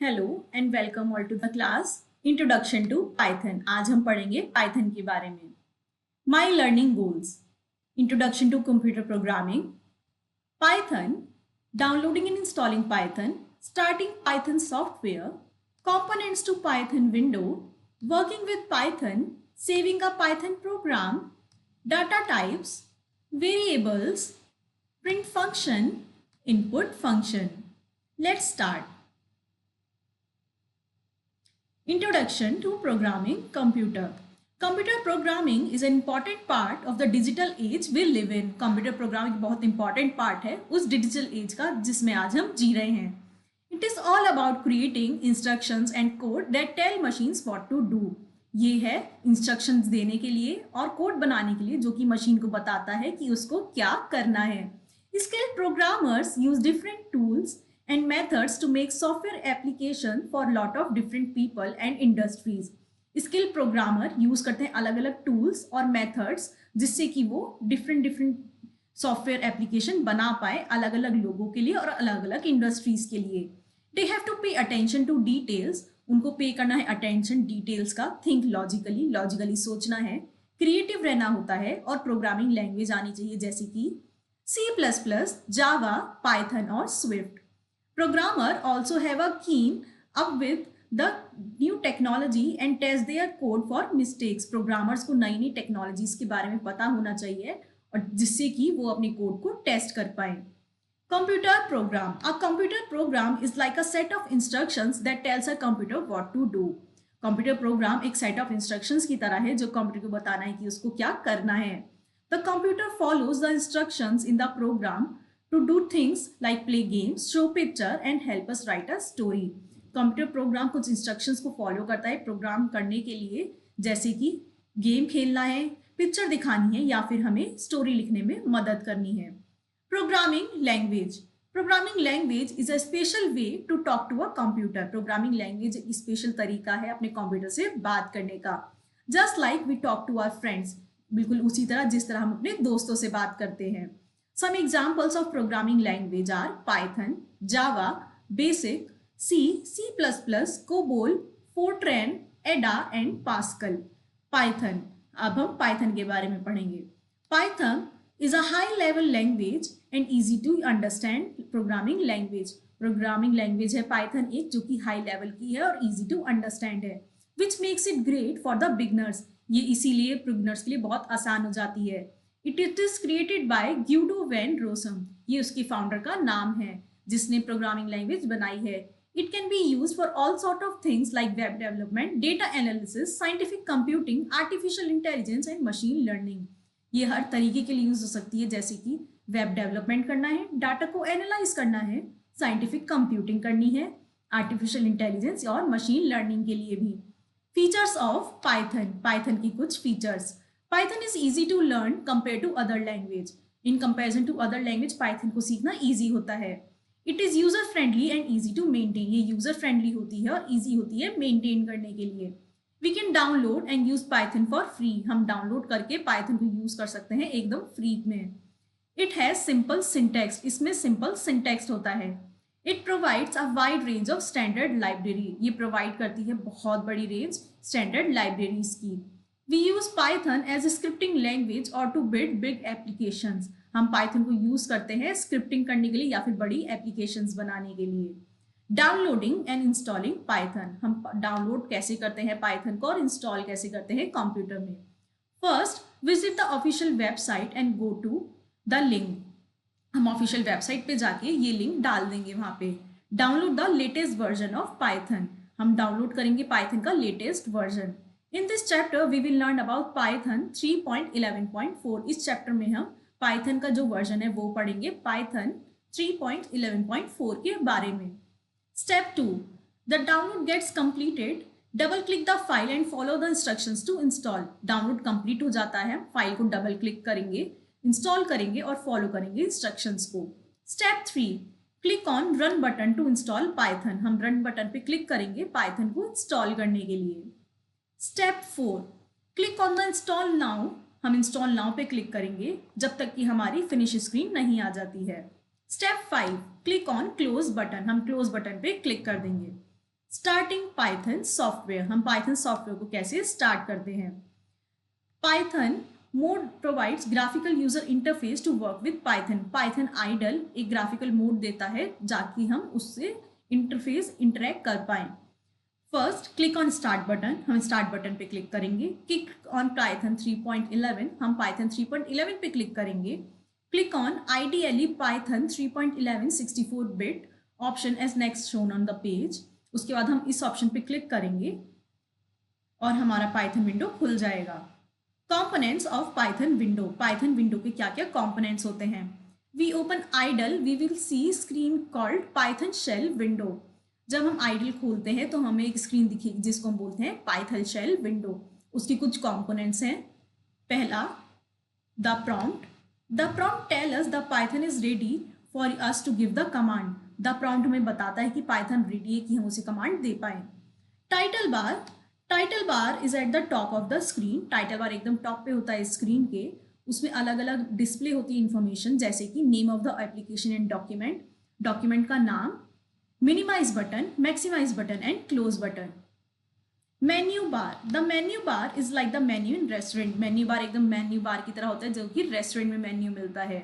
Hello and welcome all to the class introduction to Python. आज हम पढ़ेंगे Python के बारे में। My learning goals, introduction to computer programming, Python, downloading and installing Python, starting Python software, components to Python window, working with Python, saving a Python program, data types, variables, print function, input function. Let's start. Introduction to Programming Computer. Computer programming is an important part of the digital age we live in. Computer programming बहुत important part है उस digital age का जिसमें आज हम जी रहे हैं. It is all about creating instructions and code that tell machines what to do. ये है instructions देने के लिए और code बनाने के लिए जो कि मशीन को बताता है कि उसको क्या करना है. Skilled programmers use different tools and methods to make software application for lot of different people and industries. Skill programmer use करते हैं अलग अलग टूल्स और मेथड्स जिससे कि वो डिफरेंट सॉफ्टवेयर एप्लीकेशन बना पाए अलग अलग लोगों के लिए और अलग अलग इंडस्ट्रीज के लिए. They have to pay attention to details, उनको पे करना है अटेंशन डिटेल्स का. थिंक लॉजिकली सोचना है, क्रिएटिव रहना होता है और प्रोग्रामिंग लैंग्वेज आनी चाहिए जैसे कि C++, जावा, पाइथन और Swift. Programmer also have a keen up with the new technology and test their code for mistakes. Programmers को नई टेक्नोलॉजीज के बारे में पता होना चाहिए और जिससे कि वो अपने कोड को टेस्ट कर पाए. Computer program. A computer program is like a set of instructions that tells a computer what to do. Computer program एक set of instructions की तरह है जो कंप्यूटर को बताना है कि उसको क्या करना है. The computer follows the instructions in the program to do things like play games, show picture and help us write a story. Computer program कुछ इंस्ट्रक्शंस को फॉलो करता है प्रोग्राम करने के लिए, जैसे कि गेम खेलना है, पिक्चर दिखानी है या फिर हमें स्टोरी लिखने में मदद करनी है. Programming language is a special way to talk to a computer. Programming language एक स्पेशल तरीका है अपने कंप्यूटर से बात करने का. Just like we talk to our friends, बिल्कुल उसी तरह जिस तरह हम अपने दोस्तों से बात करते हैं. Some examples of programming language are Python, Java, Basic, C, C++, COBOL, Fortran, Ada and Pascal. Python. अब हम Python के बारे में पढ़ेंगे. Python is a high-level language and easy to understand programming language. Programming language है Python एक जो कि high level की है और easy to understand है, which makes it great for the beginners. ये इसीलिए beginners के लिए बहुत आसान हो जाती है. It is created by Guido van Rossum. ये उसके फाउंडर का नाम है जिसने प्रोग्रामिंग लैंग्वेज बनाई है. It can be used for all sort of things like web development, data analysis, scientific computing, artificial intelligence and machine learning. ये हर तरीके के लिए यूज हो सकती है जैसे कि वेब डेवलपमेंट करना है, डाटा को एनालाइज करना है, साइंटिफिक कंप्यूटिंग करनी है, आर्टिफिशियल इंटेलिजेंस और मशीन लर्निंग के लिए भी. फीचर्स ऑफ पाइथन की कुछ features. Python is easy to learn compared to other language. In comparison to other language, Python को सीखना easy होता है. It is user friendly and easy to maintain. ये user friendly होती है और easy होती है maintain करने के लिए. We can download and use Python for free. हम download करके Python को use कर सकते हैं एकदम free में. It has simple syntax. इसमें simple syntax होता है. It provides a wide range of standard library. ये provide करती है बहुत बड़ी range standard libraries की. We use Python as a scripting language or to build big applications. हम Python को यूज करते हैं स्क्रिप्टिंग करने के लिए या फिर बड़ी एप्लीकेशंस बनाने के लिए. Downloading and installing Python. हम डाउनलोड कैसे करते हैं पाइथन को और इंस्टॉल कैसे करते हैं कंप्यूटर में. First, visit the official website and go to the link. हम ऑफिशियल वेबसाइट पे जाके ये लिंक डाल देंगे वहां पे. Download the latest version of Python. हम डाउनलोड करेंगे पाइथन का latest version. In this chapter, we will learn about Python 3.11.4. इस चैप्टर में हम Python का जो वर्जन है वो पढ़ेंगे Python 3.11.4 के बारे में. Step 2. The download gets completed. Double click the file and follow the instructions to install. Download complete हो जाता है, फाइल को डबल क्लिक करेंगे, इंस्टॉल करेंगे और फॉलो करेंगे इंस्ट्रक्शंस को. Step 3. Click on Run button to install Python. हम रन बटन पे क्लिक करेंगे Python को इंस्टॉल करने के लिए. Step 4. Click on the install now. हम install now पे क्लिक करेंगे जब तक कि हमारी फिनिश स्क्रीन नहीं आ जाती है. Step 5. Click on close button. हम close button पे क्लिक कर देंगे. स्टार्टिंग पाइथन सॉफ्टवेयर, हम पाइथन सॉफ्टवेयर को कैसे स्टार्ट करते हैं। Python mode provides graphical user interface to work with Python. Python IDLE एक ग्राफिकल मोड देता है ताकि हम उससे इंटरफेस इंटरेक्ट कर पाए। First click on start button, हम स्टार्ट बटन पे क्लिक करेंगे। क्लिक ऑन पाइथन 3.11, हम पाइथन 3.11 पे क्लिक करेंगे। Click on IDLE Python 3.11 64 bit option as next shown on the page. उसके बाद हम इस ऑप्शन पे क्लिक करेंगे और हमारा पाइथन विंडो खुल जाएगा। Components of Python window, Python window के क्या क्या कंपोनेंट्स होते हैं। We open IDLE we will see screen called Python shell window. जब हम आइडल खोलते हैं तो हमें एक स्क्रीन दिखेगी जिसको हम बोलते हैं पाइथन शेल विंडो। उसकी कुछ कंपोनेंट्स हैं। पहला the prompt, the prompt tell us the Python is ready for us to give the command. The prompt हमें बताता है कि पाइथन रेडी है कि हम उसे कमांड दे पाए। Title bar, title bar is at the top of the screen. Title bar एकदम टॉप पे होता है स्क्रीन के। उसमें अलग अलग डिस्प्ले होती है इंफॉर्मेशन, जैसे कि name of the application and document, document का नाम, minimise button, maximise button and close button. Menu bar, the menu bar is like the menu in restaurant. Menu bar एकदम मेन्यू बार की तरह होता है जो कि रेस्टोरेंट में मेन्यू मिलता है।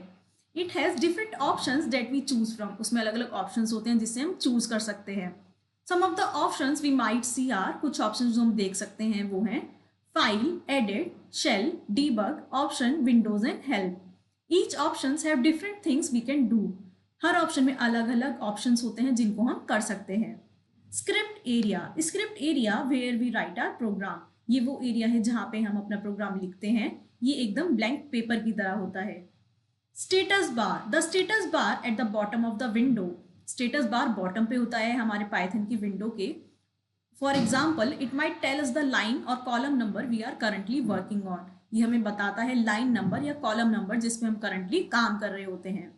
It has different options that we choose from. उसमें अलग अलग ऑप्शंस होते हैं जिससे हम चूज कर सकते हैं। Some of the options we might see are, कुछ ऑप्शंस जो हम देख सकते हैं वो हैं file, edit, shell, debug, option, windows and help. Each options have different things we can do. हर ऑप्शन में अलग अलग ऑप्शंस होते हैं जिनको हम कर सकते हैं। Script area, script area where we write our program. ये वो एरिया है जहाँ पे हम अपना प्रोग्राम लिखते हैं। ये एकदम ब्लैंक पेपर की तरह होता है। Status bar, the status bar at the bottom of the window. Status bar bottom पे होता है हमारे पाइथन की विंडो के। For example it might tell us the line और column number we are currently working on. ये हमें बताता है लाइन नंबर या कॉलम नंबर जिसमें हम करंटली काम कर रहे होते हैं।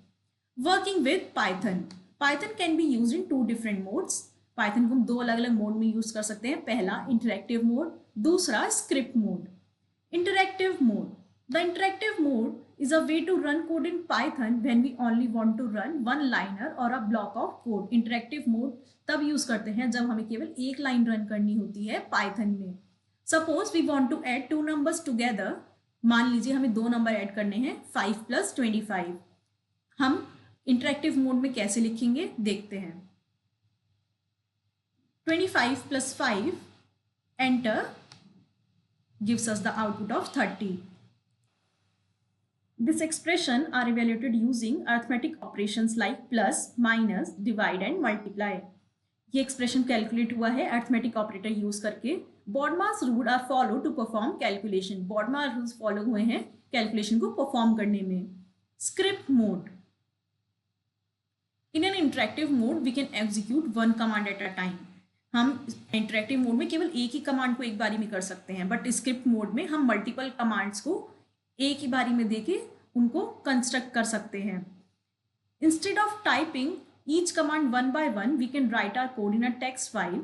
Working with Python, Python can be use in 2 different modes. Python को हम 2 अलग अलग मोड में यूज कर सकते हैं। पहला इंटरेक्टिव मोड, दूसरा script mode. Interactive mode, the interactive mode is a way to run code in Python when we only want to run one liner or a block of code. Interactive mode तब use करते हैं जब हमें केवल एक line run करनी होती है पाइथन में। Suppose we want to add 2 numbers together. मान लीजिए हमें 2 नंबर ऐड करने हैं 5 + 25। हम इंटरेक्टिव मोड में कैसे लिखेंगे देखते हैं। 25 + 5 enter gives us the output of 30. This expression are evaluated using arithmetic operations like plus, minus, divide and multiply. ये एक्सप्रेशन कैलकुलेट हुआ है अर्थमेटिक ऑपरेटर यूज करके। BODMAS rule are follow to perform calculation. BODMAS rules follow हुए हैं calculation को perform करने में। Script mode, in an interactive mode we can execute 1 command at a time. हम इंटरेक्टिव मोड में केवल एक ही कमांड को एक बारी में कर सकते हैं, बट स्क्रिप्ट मोड में हम मल्टीपल कमांड्स को एक ही बारी में देके उनको कंस्ट्रक्ट कर सकते हैं। Instead of typing each command 1 by 1 we can write our code in a text file.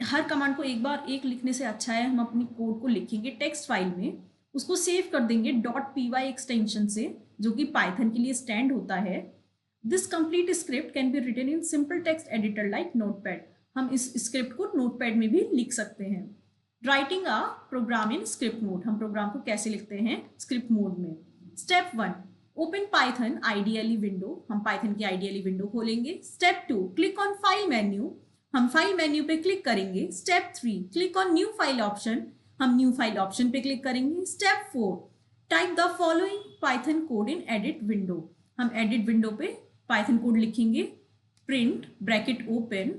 हर कमांड को एक बार एक लिखने से अच्छा है हम अपनी कोड को लिखेंगे टेक्स्ट फाइल में, उसको सेव कर देंगे .py एक्सटेंशन से जो कि पाइथन के लिए स्टैंड होता है। This complete script can be written in simple text editor like Notepad. हम इस स्क्रिप्ट को नोटपैड में भी लिख सकते हैं। Writing a program in script mode, हम प्रोग्राम को कैसे लिखते हैं स्क्रिप्ट मोड में। Step 1 open Python IDLE window, हम पाइथन की आइडियली विंडो खोलेंगे। Step 2 click on file menu, हम फाइल मेन्यू पे क्लिक करेंगे। Step 3 click on new file option, हम न्यू फाइल ऑप्शन पे क्लिक करेंगे। Step 4 type the following Python code in edit window, हम एडिट विंडो पे Python code लिखेंगे। Print bracket open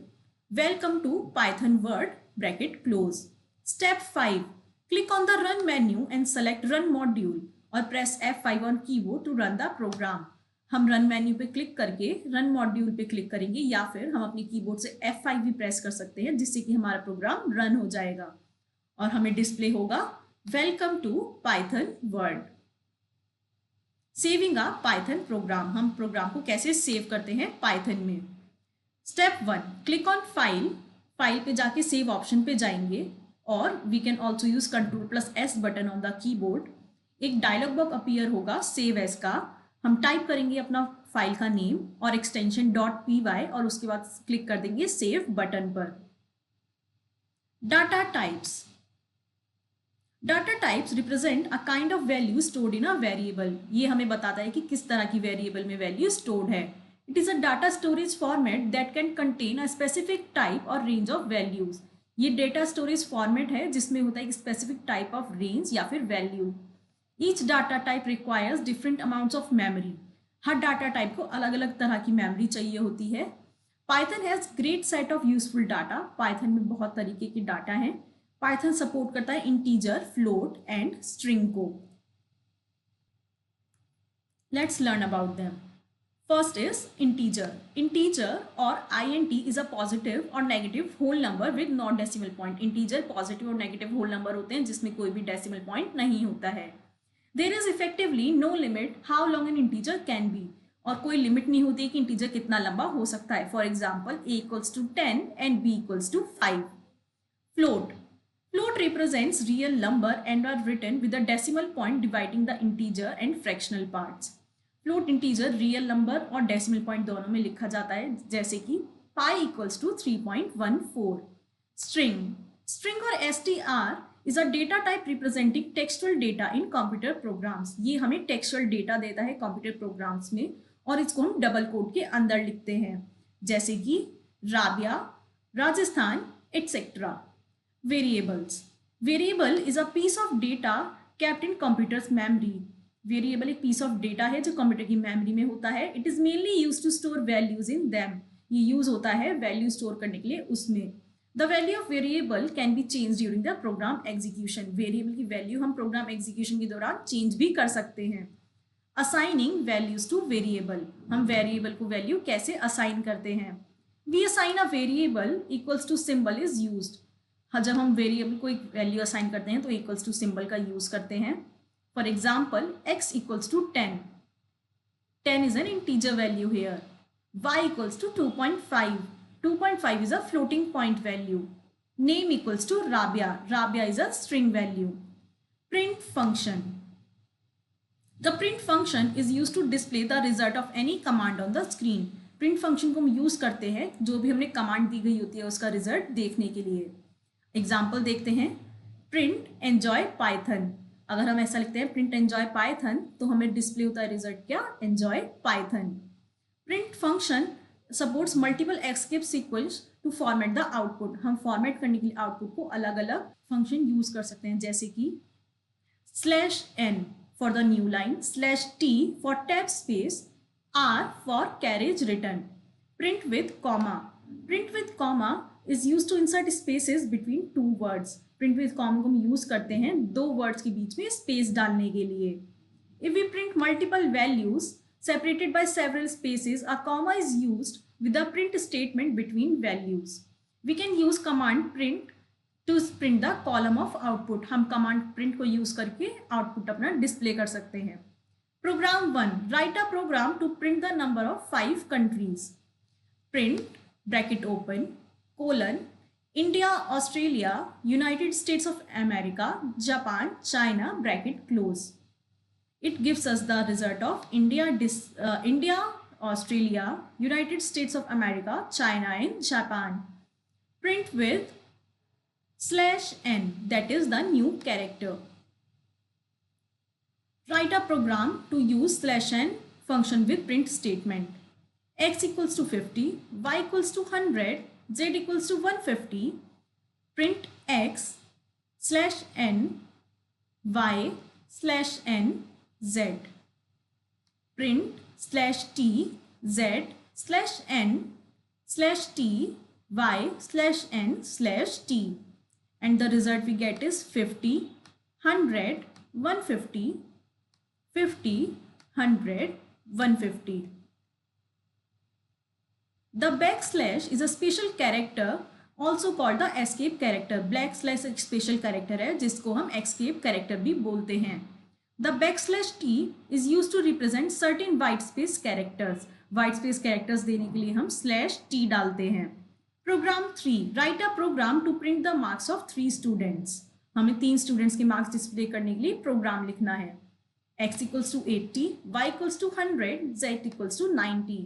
welcome to Python word bracket close. Step 5 click on the run menu and select run module और press F5 on keyboard to run the program. हम run menu पे click करके run module पे click करेंगे या फिर हम अपने कीबोर्ड से F5 भी प्रेस कर सकते हैं जिससे कि हमारा प्रोग्राम रन हो जाएगा और हमें डिस्प्ले होगा welcome to Python world. Saving a Python program, हम प्रोग्राम को कैसे सेव करते हैं पाइथन में। Step 1 click on file, file पे जाके सेव ऑप्शन पे जाएंगे और we can also use Ctrl+S button on the keyboard. एक डायलॉग बॉक्स अपीयर होगा सेव एज का, हम टाइप करेंगे अपना फाइल का नेम और एक्सटेंशन .py और उसके बाद क्लिक कर देंगे सेव बटन पर। Data types. Data types represent a kind of value stored in a variable. ये हमें बताता है कि किस तरह की वेरिएबल में वैल्यू स्टोर्ड है. It is a data storage format that can contain a specific type और रेंज ऑफ वैल्यूज. ये डेटा स्टोरेज फॉर्मेट है जिसमें होता है एक स्पेसिफिक टाइप ऑफ रेंज या फिर value. Each data type requires different amounts of memory. Her data type को अलग अलग तरह की मेमोरी चाहिए होती है. Python has great set of useful data. Python में बहुत तरीके के डाटा हैं. पाइथन सपोर्ट करता है इंटीजर, फ्लोट एंड स्ट्रिंग को. Let's learn about them. First is integer. Integer और int इज अ पॉजिटिव और negative whole number with not decimal point. Integer positive और नेगेटिव होल नंबर होते हैं जिसमें कोई भी डेसिमल पॉइंट नहीं होता है. There is effectively no limit how long an integer can be. और कोई लिमिट नहीं होती कि इंटीजर कितना लंबा हो सकता है. For example a equals to 10 and b equals to 5. Float. Float represents real number and are written with a decimal point dividing the integer and fractional parts. Float integer real number और decimal point दोनों में लिखा जाता है जैसे कि pi equals to 3.14. String. String और str is a data type representing textual data in computer programs. ये हमें textual data देता है computer programs में और इसको हम डबल कोट के अंदर लिखते हैं जैसे कि Rabia, Rajasthan, etc. Variables. Variable is a piece of data kept in computer's memory. Variable एक piece of data है जो कंप्यूटर की मेमोरी में होता है. It is mainly used to store values in them. ये यूज होता है वैल्यू स्टोर करने के लिए उसमें. The value of variable can be changed during the program execution. Variable की वैल्यू हम प्रोग्राम एग्जीक्यूशन के दौरान चेंज भी कर सकते हैं. Assigning values to variable. हम वेरिएबल को वैल्यू कैसे असाइन करते हैं. We assign a variable equals to symbol is used. हाँ, जब हम वेरिएबल को एक वैल्यू असाइन करते हैं तो इक्वल्स टू सिंबल का यूज करते हैं. For example x equals to 10. 10 is an integer value here. y equals to 2.5. 2.5 is a floating point value. Name equals to Rabia. Rabia is a string value. Print function. The print function is used to display the result of any command on the screen. Print function को हम use करते हैं जो भी हमने command दी गई होती है उसका रिजल्ट देखने के लिए. एग्जाम्पल देखते हैं. Print enjoy Python. अगर हम ऐसा लिखते हैं प्रिंट एंजॉय पाइथन तो हमें डिस्प्ले होता है रिजल्ट क्या, enjoy Python. Print function supports multiple escape sequence to format the output. हम फॉर्मेट करने के लिए आउटपुट को अलग अलग फंक्शन यूज कर सकते हैं जैसे कि /n for the new line, /t for tab space, r for carriage return. Print with comma. Print with comma is used to insert spaces between two words. Print with comma को हम use करते हैं दो words के बीच में space डालने के लिए. If we print multiple values separated by several spaces, a comma is used with a print statement between values. We can use command print to print the column of output. हम command print को use करके output अपना display कर सकते हैं. Program 1. Write a program to print the number of 5 countries. Print bracket open colon India, Australia, United States of America, Japan, China bracket close. It gives us the result of India, Australia, United States of America, China and Japan. Print with /n, that is the new character. Write a program to use /n function with print statement. X equals to 50, y equals to 100, z equals to 150. Print x /n y /n z. Print /t z /n /t y /n /t. And the result we get is 50, 100, 150, 50, 100, 150. The backslash is a special character also called the escape character. Backslash एक special character है जिसको हम escape character भी बोलते हैं. The /t is used to represent certain white space characters. White space characters देने के लिए हम /t डालते हैं. Program 3. Write a program to print the marks of 3 students. हमें 3 students के marks display करने के लिए program लिखना है. X equals to 80, y equals to 100, z equals to 90.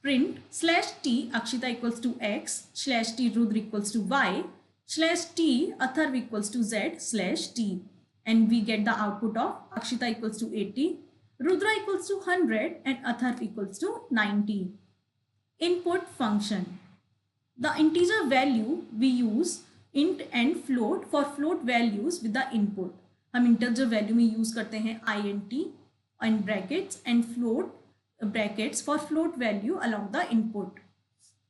Print /t Akshita equals to x, /t Rudra equals to y, Slash T, Atharv equals to Z slash T. And we get the output of Akshita equals to 80, Rudra equals to 100 and Atharv equals to 90. Input function. The integer value we use int and float for float values with the input. हम integer value में use करते हैं int and brackets and float brackets for float value along the input.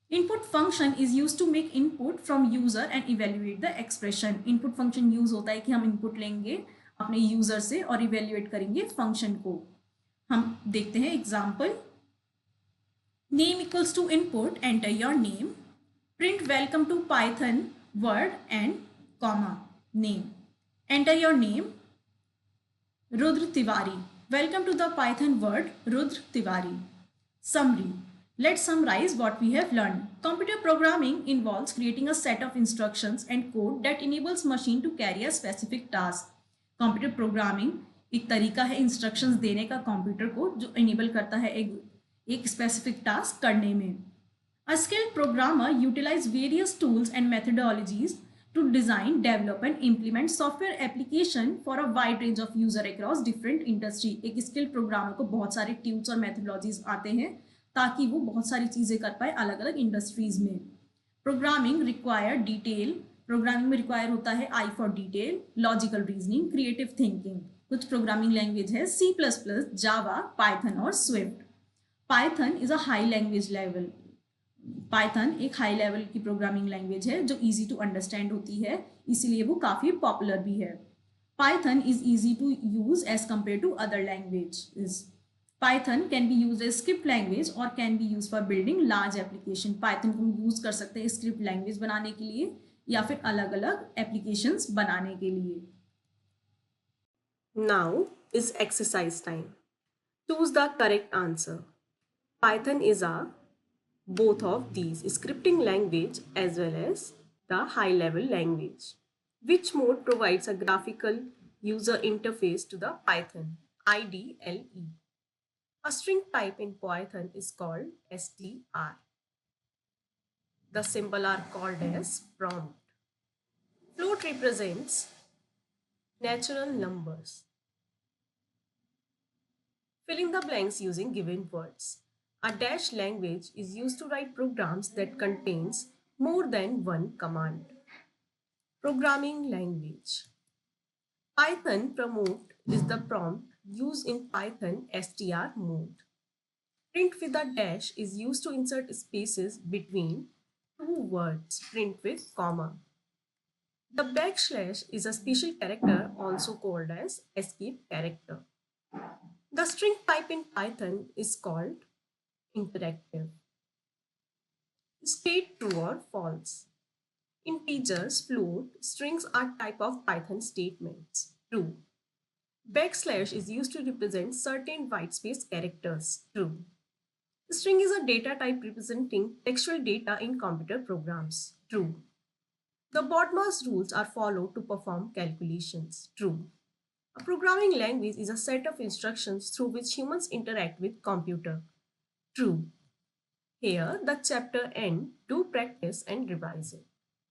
Input function is used to make input from user and evaluate the expression. Input function use होता है कि हम input लेंगे अपने user से और evaluate करेंगे function को. हम देखते हैं example. Name equals to input, enter your name. Print welcome to Python word and comma name. Enter your name. Rudra Tiwari. Welcome to the Python word Rudra Tiwari. Summary. Let's summarize what we have learned. Computer programming involves creating a set of instructions and code that enables machine to carry a specific task. Computer programming एक तरीका है instructions देने का computer को जो enable करता है एक specific task करने में. A skilled programmer utilizes various tools and methodologies to design, develop and implement software application for a wide range of user across different industry. एक skilled programmer को बहुत सारे tools और methodologies आते हैं ताकि वो बहुत सारी चीजें कर पाए अलग अलग इंडस्ट्रीज में. Programming require detail. प्रोग्रामिंग में रिक्वायर होता है eye for detail, logical reasoning, creative thinking. कुछ प्रोग्रामिंग लैंग्वेज है C++, जावा, पाइथन और Swift. Python is a high language level. Python एक हाई लेवल की प्रोग्रामिंग लैंग्वेज है जो इजी टू अंडरस्टैंड होती है, इसीलिए वो काफी पॉपुलर भी है. Python is easy to use as compared to other language. Python can be used as script language or can be used for building large application. Python को यूज कर सकते हैं script language बनाने के लिए या फिर अलग अलग applications बनाने के लिए. Now is exercise time. Choose the correct answer. Python is a both of these scripting language as well as the high level language. Which mode provides a graphical user interface to the Python? IDLE. A string type in Python is called str. The symbol are called as prompt. Float represents natural numbers. Fill in the blanks using given words. A dash language is used to write programs that contains more than one command. Programming language. Python prompt is the prompt used in Python str mode. Print with a dash is used to insert spaces between two words. Print with comma. The backslash is a special character also called as escape character. The string type in Python is called interactive. State true or false. Integers, float, strings are type of Python statements. True. Backslash is used to represent certain whitespace characters. True. String is a data type representing textual data in computer programs. True. The BODMAS rules are followed to perform calculations. True. A programming language is a set of instructions through which humans interact with computer. True. Here the chapter ends. Do practice and revise it.